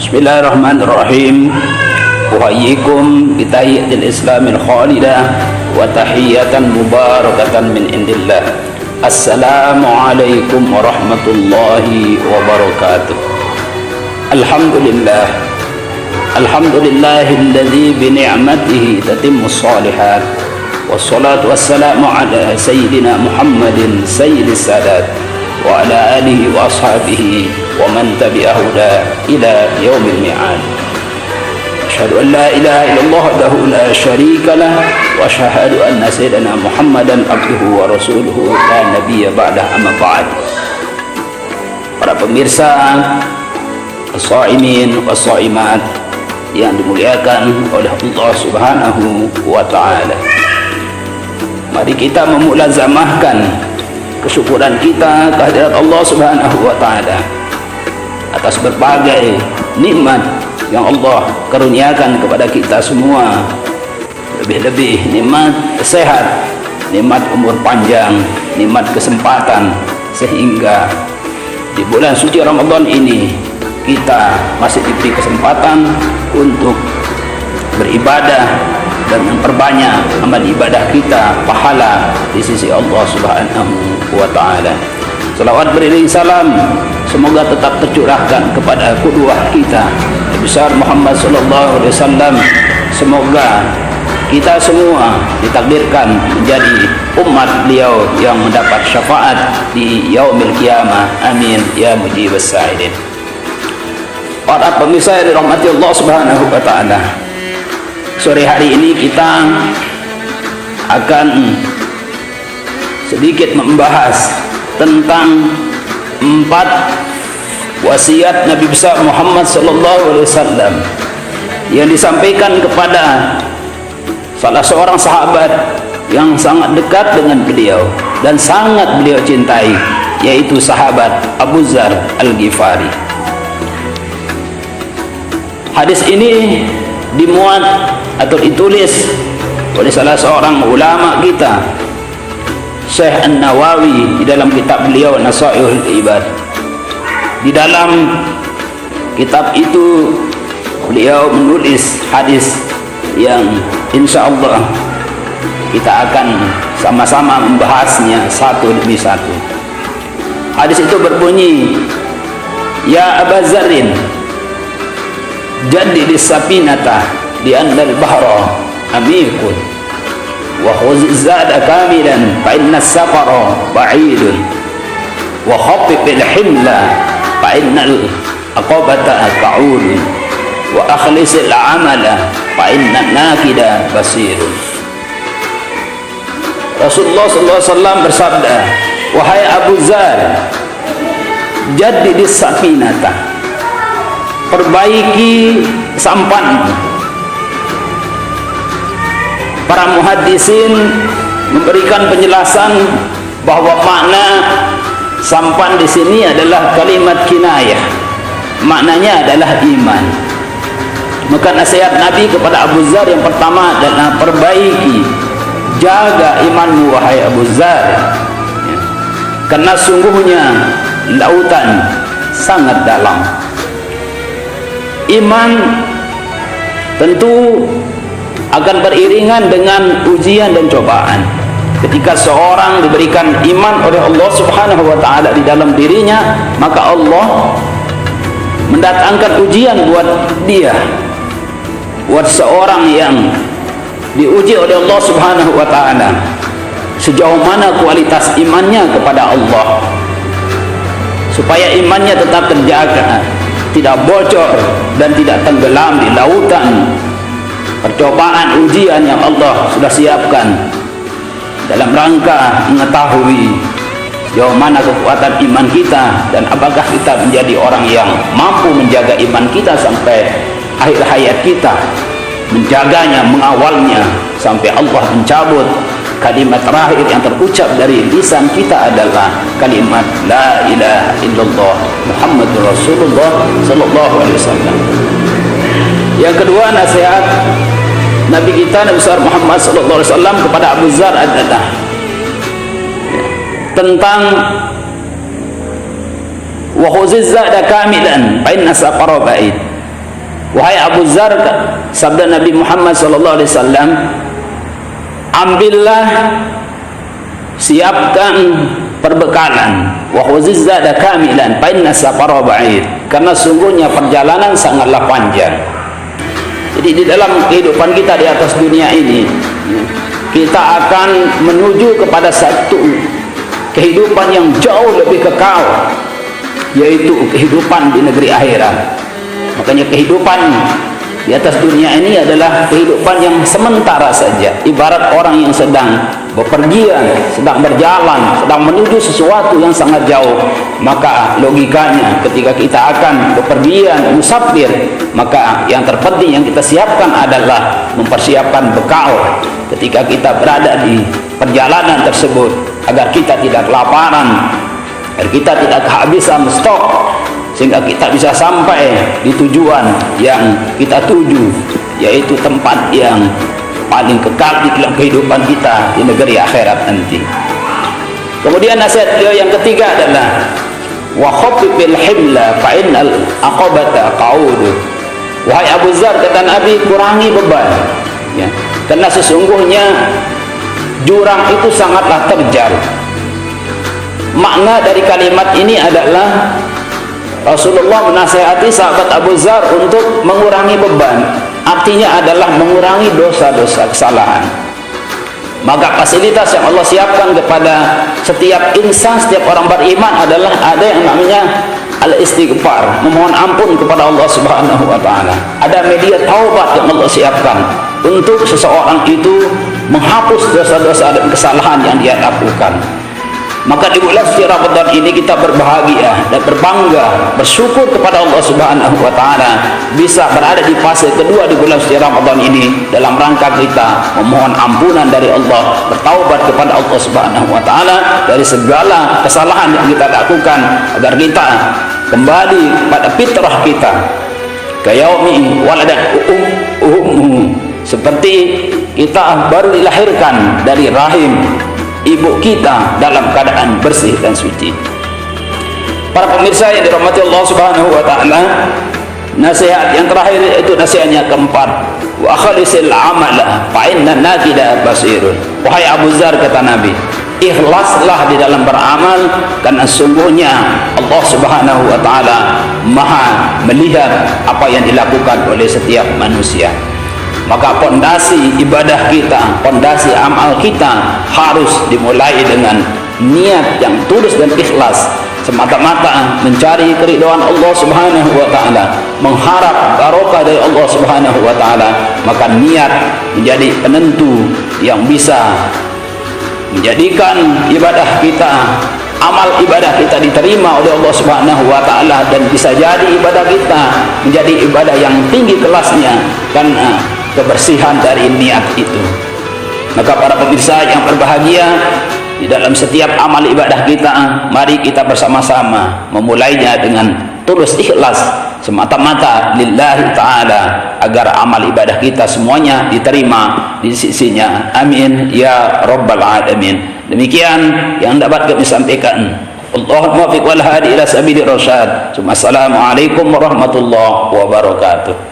Bismillahirrahmanirrahim. Uhayyikum bitahiyyatil islamil khalidah wa tahiyyatan mubarakatan min indillah. Assalamualaikum warahmatullahi wabarakatuh. Alhamdulillah. Alhamdulillahilladzi bi ni'matihi tatimmus shalihat. Wassalatu wassalamu ala sayyidina Muhammadin sayyidis sadat wa ala alihi wa ashabihi wa man tabi'ahu ila yaumil mi'ad. Asyhadu an la ilaha illallah wahdahu la syarika lah wa asyhadu anna sayyidina Muhammadan abduhu wa rasuluhu la nabiyya ba'dah, amma ba'd. Para pemirsa, as-shaimin was-shaimat yang dimuliakan oleh Allah Subhanahu wa taala. Mari kita memulazamahkan kesyukuran kita kehadirat Allah Subhanahu wa taala atas berbagai nikmat yang Allah karuniakan kepada kita semua, lebih-lebih nikmat sehat, nikmat umur panjang, nikmat kesempatan, sehingga di bulan suci Ramadan ini kita masih diberi kesempatan untuk beribadah dan memperbanyak amal ibadah kita, pahala di sisi Allah Subhanahu wa taala. Salawat beriring salam semoga tetap tercurahkan kepada qudwah kita Nabi besar Muhammad sallallahu alaihi wasallam. Semoga kita semua ditakdirkan menjadi umat beliau yang mendapat syafaat di yaumil qiyamah. Amin ya mujibas sa'ilin. Para pemirsa yang dirahmati Allah Subhanahu wa taala, sore hari ini kita akan sedikit membahas tentang 4 wasiat Nabi besar Muhammad sallallahu alaihi wasallam yang disampaikan kepada salah seorang sahabat yang sangat dekat dengan beliau dan sangat beliau cintai, yaitu sahabat Abu Dzar Al-Ghifari. Hadis ini dimuat atau ditulis oleh salah seorang ulama kita, Syekh An-Nawawi, di dalam kitab beliau Nasaihul Ibad. Di dalam kitab itu beliau menulis hadis yang insya Allah kita akan sama-sama membahasnya satu demi satu. Hadis itu berbunyi, Ya Aba Dzarrin, jaddid as-safinata di annal bahra amikun wa khudh zada kamilan fa inna as-safara ba'idun wa khaffif al-himla fa innal aqabata qa'udun wa akhlis al-amala fa inna an-nakida basirun. Rasulullah sallallahu alaihi wasallam bersabda, wahai Abu Dzar, jaddid as-safinata, perbaiki sampanmu. Para muhaddisin memberikan penjelasan bahwa makna sampan di sini adalah kalimat kinayah, maknanya adalah iman. Maka nasihat Nabi kepada Abu Dzar yang pertama adalah perbaiki, jaga imanmu wahai Abu Dzar, karena sungguhnya lautan sangat dalam. Iman tentu akan beriringan dengan ujian dan cobaan. Ketika seorang diberikan iman oleh Allah Subhanahu wa taala di dalam dirinya, maka Allah mendatangkan ujian buat dia, buat seorang yang diuji oleh Allah Subhanahu wa taala, sejauh mana kualitas imannya kepada Allah, supaya imannya tetap terjaga, tidak bocor dan tidak tenggelam di lautan percobaan ujian yang Allah sudah siapkan dalam rangka mengetahui sejauh mana kekuatan iman kita dan apakah kita menjadi orang yang mampu menjaga iman kita sampai akhir hayat kita, menjaganya, mengawalnya sampai Allah mencabut kalimat terakhir yang terucap dari lisan kita adalah kalimat la ilaha illallah Muhammadur Rasulullah sallallahu alaihi wasallam. Yang kedua, nasihat Nabi kita Nabi besar Muhammad sallallahu alaihi wasallam kepada Abu Dzar adalah tentang wa khuzizza da kamilan fa inna safara ba'id. Wahai Abu Dzar, sabda Nabi Muhammad sallallahu alaihi wasallam, ambillah, siapkan perbekalan, wa khuziz zada kamilan fa inna safara ba'id, karena sungguhnya perjalanan sangatlah panjang. Jadi di dalam kehidupan kita di atas dunia ini, kita akan menuju kepada satu kehidupan yang jauh lebih kekal, yaitu kehidupan di negeri akhirat. Makanya kehidupan di atas dunia ini adalah kehidupan yang sementara saja, ibarat orang yang sedang bepergian, sedang berjalan, sedang menuju sesuatu yang sangat jauh. Maka logikanya ketika kita akan bepergian, musafir, maka yang terpenting yang kita siapkan adalah mempersiapkan bekal ketika kita berada di perjalanan tersebut, agar kita tidak kelaparan, agar kita tidak kehabisan stok, sehingga kita bisa sampai di tujuan yang kita tuju, yaitu tempat yang paling kekal di dalam kehidupan kita di negeri akhirat nanti. Kemudian nasihat beliau yang ketiga adalah wa khafifil himla fa innal aqabata qa'ud. Wahai Abu Dzar, kata Nabi, kurangi beban, ya, karena sesungguhnya jurang itu sangatlah terjal. Makna dari kalimat ini adalah Rasulullah menasihati sahabat Abu Dzar untuk mengurangi beban, artinya adalah mengurangi dosa-dosa kesalahan. Maka fasilitas yang Allah siapkan kepada setiap insan, setiap orang beriman adalah ada yang namanya al-istighfar, memohon ampun kepada Allah Subhanahu wa taala. Ada media taubat yang Allah siapkan untuk seseorang itu menghapus dosa-dosa dan kesalahan yang dia lakukan. Maka di bulan suci Ramadan ini kita berbahagia dan berbangga, bersyukur kepada Allah Subhanahu wa taala bisa berada di fase kedua di bulan suci Ramadan ini dalam rangka kita memohon ampunan dari Allah, bertaubat kepada Allah Subhanahu wa taala dari segala kesalahan yang kita lakukan, agar kita kembali pada fitrah kita, kayaumi waladat seperti kita baru dilahirkan dari rahim ibu kita dalam keadaan bersih dan suci. Para pemirsa yang dirahmati Allah Subhanahu wa taala, nasihat yang terakhir itu nasihatnya keempat, wa khalisil amala fa inna nakida basirun. Wahai Abu Dzar, kata Nabi, ikhlaslah di dalam beramal, karena sungguhnya Allah Subhanahu wa taala Maha melihat apa yang dilakukan oleh setiap manusia. Maka pondasi ibadah kita, pondasi amal kita harus dimulai dengan niat yang tulus dan ikhlas, semata-mata mencari keridhaan Allah Subhanahu wa taala, mengharap barokah dari Allah Subhanahu wa taala. Maka niat menjadi penentu yang bisa menjadikan ibadah kita, amal ibadah kita diterima oleh Allah Subhanahu wa taala, dan bisa jadi ibadah kita menjadi ibadah yang tinggi kelasnya karena kebersihan dari niat itu. Maka para pemirsa yang berbahagia, di dalam setiap amal ibadah kita, mari kita bersama-sama memulainya dengan tulus ikhlas, semata-mata lillahi ta'ala, agar amal ibadah kita semuanya diterima di sisinya. Amin ya rabbal alamin. Demikian yang dapat kami sampaikan. Allahumma fiq wal hadi ila sabili rasyad. Assalamualaikum warahmatullahi wabarakatuh.